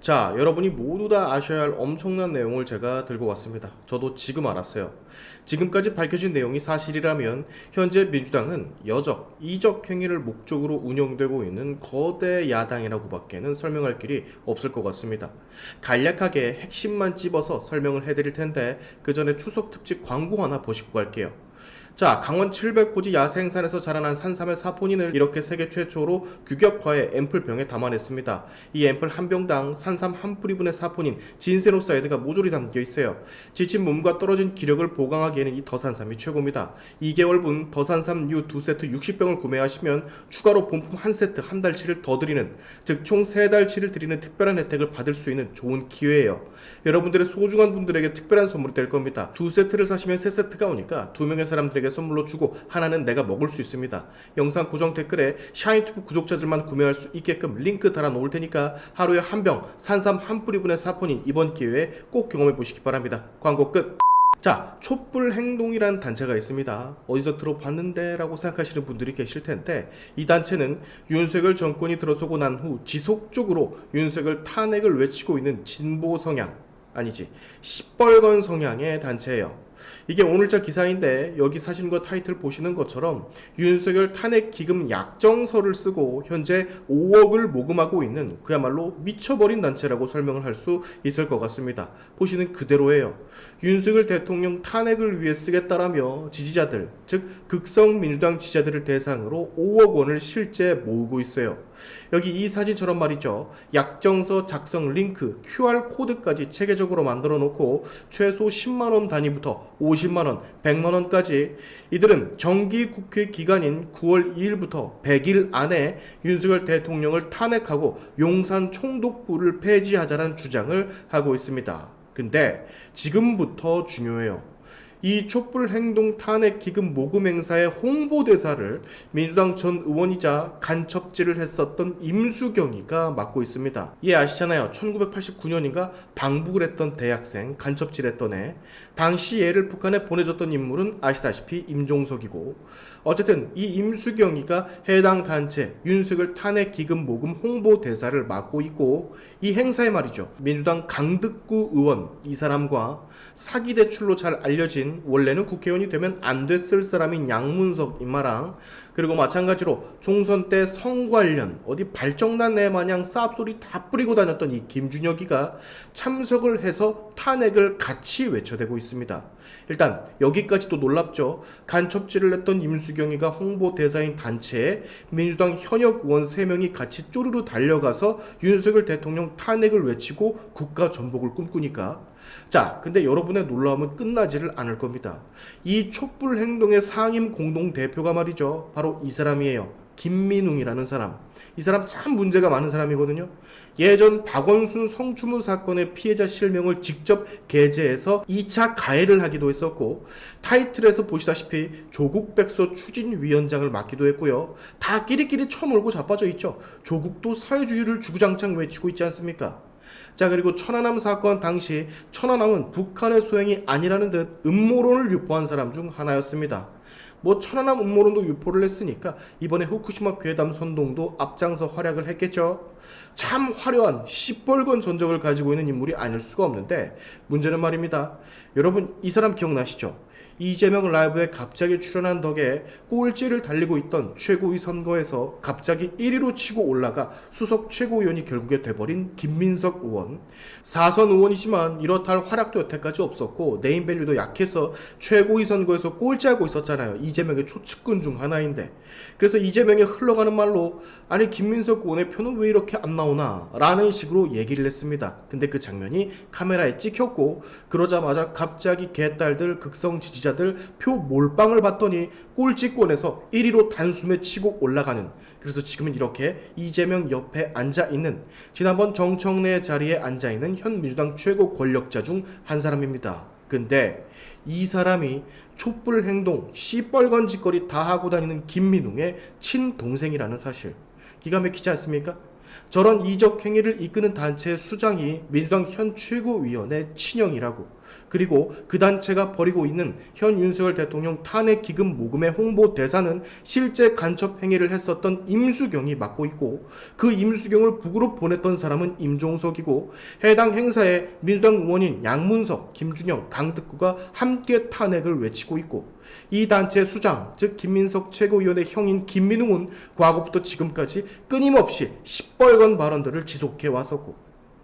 자, 여러분이 모두 다 아셔야 할 엄청난 내용을 제가 들고 왔습니다. 저도 지금 알았어요. 지금까지 밝혀진 내용이 사실이라면 현재 민주당은 여적, 이적 행위를 목적으로 운영되고 있는 거대 야당이라고 밖에는 설명할 길이 없을 것 같습니다. 간략하게 핵심만 찝어서 설명을 해드릴 텐데 그 전에 추석 특집 광고 하나 보시고 갈게요. 자, 강원 700호지 야생산에서 자라난 산삼의 사포닌을 이렇게 세계 최초로 규격화해 앰플병에 담아냈습니다. 이 앰플 한 병당 산삼 한 뿌리분의 사포닌, 진세노사이드가 모조리 담겨 있어요. 지친 몸과 떨어진 기력을 보강하기에는 이 더산삼이 최고입니다. 2개월분 더산삼류 2세트 60병을 구매하시면 추가로 본품 1세트 한 달치를 더 드리는, 즉 총 3달치를 드리는 특별한 혜택을 받을 수 있는 좋은 기회예요. 여러분들의 소중한 분들에게 특별한 선물이 될 겁니다. 2세트를 사시면 3세트가 오니까 2명의 사람들에게 선물로 주고 하나는 내가 먹을 수 있습니다. 영상 고정 댓글에 샤인튜브 구독자들만 구매할 수 있게끔 링크 달아 놓을 테니까 하루에 한 병 산삼 한 뿌리분의 사포닌 이번 기회에 꼭 경험해 보시기 바랍니다. 광고 끝. 자, 촛불행동이란 단체가 있습니다. 어디서 들어봤는데 라고 생각하시는 분들이 계실 텐데 이 단체는 윤석열 정권이 들어서고 난 후 지속적으로 윤석열 탄핵을 외치고 있는 진보 성향, 아니지 시뻘건 성향의 단체예요. 이게 오늘자 기사인데 여기 사진과 타이틀 보시는 것처럼 윤석열 탄핵 기금 약정서를 쓰고 현재 5억을 모금하고 있는 그야말로 미쳐버린 단체라고 설명을 할 수 있을 것 같습니다. 보시는 그대로예요. 윤석열 대통령 탄핵을 위해 쓰겠다라며 지지자들, 즉 극성 민주당 지지자들을 대상으로 5억 원을 실제 모으고 있어요. 여기 이 사진처럼 말이죠. 약정서 작성 링크, QR코드까지 체계적으로 만들어 놓고 최소 10만원 단위부터 50만원, 100만원까지 이들은 정기국회 기간인 9월 2일부터 100일 안에 윤석열 대통령을 탄핵하고 용산 총독부를 폐지하자는 주장을 하고 있습니다. 근데 지금부터 중요해요. 이 촛불행동 탄핵 기금 모금 행사의 홍보대사를 민주당 전 의원이자 간첩질을 했었던 임수경이가 맡고 있습니다. 얘 아시잖아요. 1989년인가 방북을 했던 대학생, 간첩질했던 애. 당시 얘를 북한에 보내줬던 인물은 아시다시피 임종석이고, 어쨌든 이 임수경이가 해당 단체 윤석열 탄핵 기금 모금 홍보대사를 맡고 있고, 이 행사에 말이죠, 민주당 강득구 의원 이 사람과 사기 대출로 잘 알려진 원래는 국회의원이 되면 안 됐을 사람인 양문석 임마랑, 그리고 마찬가지로 총선 때 성 관련 어디 발정난 애 마냥 쌉소리 다 뿌리고 다녔던 이 김준혁이가 참석을 해서 탄핵을 같이 외쳐대고 있습니다. 일단 여기까지도 놀랍죠. 간첩질을 했던 임수경이가 홍보대사인 단체에 민주당 현역 의원 3명이 같이 쪼르르 달려가서 윤석열 대통령 탄핵을 외치고 국가 전복을 꿈꾸니까. 자, 근데 여러분의 놀라움은 끝나지를 않을 겁니다. 이 촛불 행동의 상임 공동대표가 말이죠, 바로 이 사람이에요. 김민웅이라는 사람. 이 사람 참 문제가 많은 사람이거든요. 예전 박원순 성추문 사건의 피해자 실명을 직접 게재해서 2차 가해를 하기도 했었고, 타이틀에서 보시다시피 조국 백서 추진위원장을 맡기도 했고요. 다 끼리끼리 쳐놀고 자빠져 있죠. 조국도 사회주의를 주구장창 외치고 있지 않습니까? 자, 그리고 천안함 사건 당시 천안함은 북한의 소행이 아니라는 듯 음모론을 유포한 사람 중 하나였습니다. 뭐 천안함 음모론도 유포를 했으니까 이번에 후쿠시마 괴담 선동도 앞장서 활약을 했겠죠. 참 화려한 시뻘건 전적을 가지고 있는 인물이 아닐 수가 없는데, 문제는 말입니다. 여러분 이 사람 기억나시죠? 이재명 라이브에 갑자기 출연한 덕에 꼴찌를 달리고 있던 최고위 선거에서 갑자기 1위로 치고 올라가 수석 최고위원이 결국에 돼버린 김민석 의원. 4선 의원이지만 이렇다 할 활약도 여태까지 없었고 네임밸류도 약해서 최고위 선거에서 꼴찌하고 있었잖아요. 이재명의 초측근 중 하나인데. 그래서 이재명이 흘러가는 말로 아니 김민석 의원의 표는 왜 이렇게 안 나오나 라는 식으로 얘기를 했습니다. 근데 그 장면이 카메라에 찍혔고, 그러자마자 갑자기 개딸들 극성 지지자들 표 몰빵을 봤더니 꼴찌권에서 1위로 단숨에 치고 올라가는, 그래서 지금은 이렇게 이재명 옆에 앉아있는, 지난번 정청래 자리에 앉아있는 현 민주당 최고 권력자 중 한 사람입니다. 근데 이 사람이 촛불 행동, 시뻘건 짓거리 다 하고 다니는 김민웅의 친동생이라는 사실, 기가 막히지 않습니까? 저런 이적 행위를 이끄는 단체의 수장이 민주당 현 최고위원의 친형이라고. 그리고 그 단체가 벌이고 있는 현 윤석열 대통령 탄핵 기금 모금의 홍보 대사는 실제 간첩 행위를 했었던 임수경이 맡고 있고, 그 임수경을 북으로 보냈던 사람은 임종석이고, 해당 행사에 민주당 의원인 양문석, 김준영, 강득구가 함께 탄핵을 외치고 있고, 이 단체 수장, 즉 김민석 최고위원의 형인 김민웅은 과거부터 지금까지 끊임없이 시뻘건 발언들을 지속해 왔었고,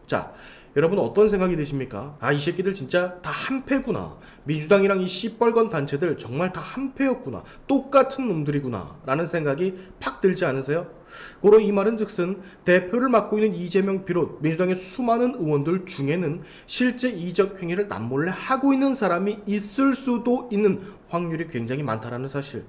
자, 여러분 어떤 생각이 드십니까? 이 새끼들 진짜 다 한패구나. 민주당이랑 이 시뻘건 단체들 정말 다 한패였구나. 똑같은 놈들이구나. 라는 생각이 팍 들지 않으세요? 고로 이 말은 즉슨 대표를 맡고 있는 이재명 비롯 민주당의 수많은 의원들 중에는 실제 이적 행위를 남몰래 하고 있는 사람이 있을 수도 있는 확률이 굉장히 많다라는 사실.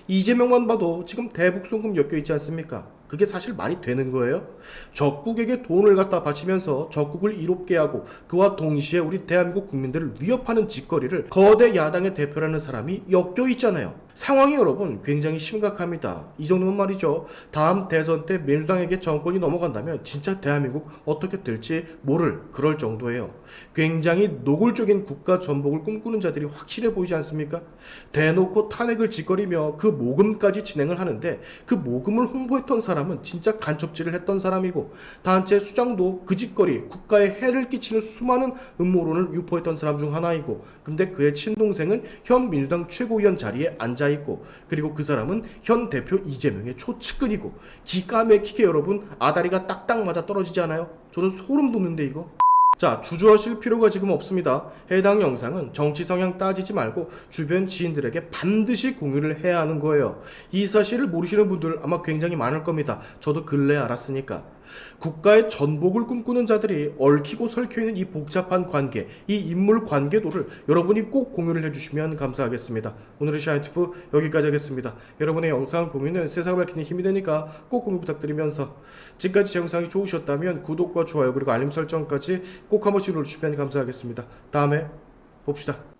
이재명만 봐도 지금 대북송금 엮여 있지 않습니까? 그게 사실 말이 되는 거예요? 적국에게 돈을 갖다 바치면서 적국을 이롭게 하고 그와 동시에 우리 대한민국 국민들을 위협하는 짓거리를 거대 야당의 대표라는 사람이 엮여 있잖아요. 상황이 여러분 굉장히 심각합니다. 이 정도면 말이죠. 다음 대선 때 민주당에게 정권이 넘어간다면 진짜 대한민국 어떻게 될지 모를 그럴 정도예요. 굉장히 노골적인 국가 전복을 꿈꾸는 자들이 확실해 보이지 않습니까? 대놓고 탄핵을 짓거리며 그 모금까지 진행을 하는데, 그 모금을 홍보했던 사람은 진짜 간첩질을 했던 사람이고, 단체 수장도 그 짓거리 국가에 해를 끼치는 수많은 음모론을 유포했던 사람 중 하나이고, 근데 그의 친동생은 현 민주당 최고위원 자리에 앉아있고, 그리고 그 사람은 현 대표 이재명의 초측근이고, 기가 막히게 여러분 아다리가 딱딱 맞아 떨어지지 않아요? 저는 소름 돋는데 이거. 자, 주저하실 필요가 지금 없습니다. 해당 영상은 정치 성향 따지지 말고 주변 지인들에게 반드시 공유를 해야 하는 거예요. 이 사실을 모르시는 분들 아마 굉장히 많을 겁니다. 저도 근래에 알았으니까. 국가의 전복을 꿈꾸는 자들이 얽히고 설켜있는 이 복잡한 관계, 이 인물 관계도를 여러분이 꼭 공유를 해주시면 감사하겠습니다. 오늘의 샤인투프 여기까지 하겠습니다. 여러분의 영상 공유는 세상을 밝히는 힘이 되니까 꼭 공유 부탁드리면서, 지금까지 제 영상이 좋으셨다면 구독과 좋아요 그리고 알림 설정까지 꼭 한 번씩 눌러주시면 감사하겠습니다. 다음에 봅시다.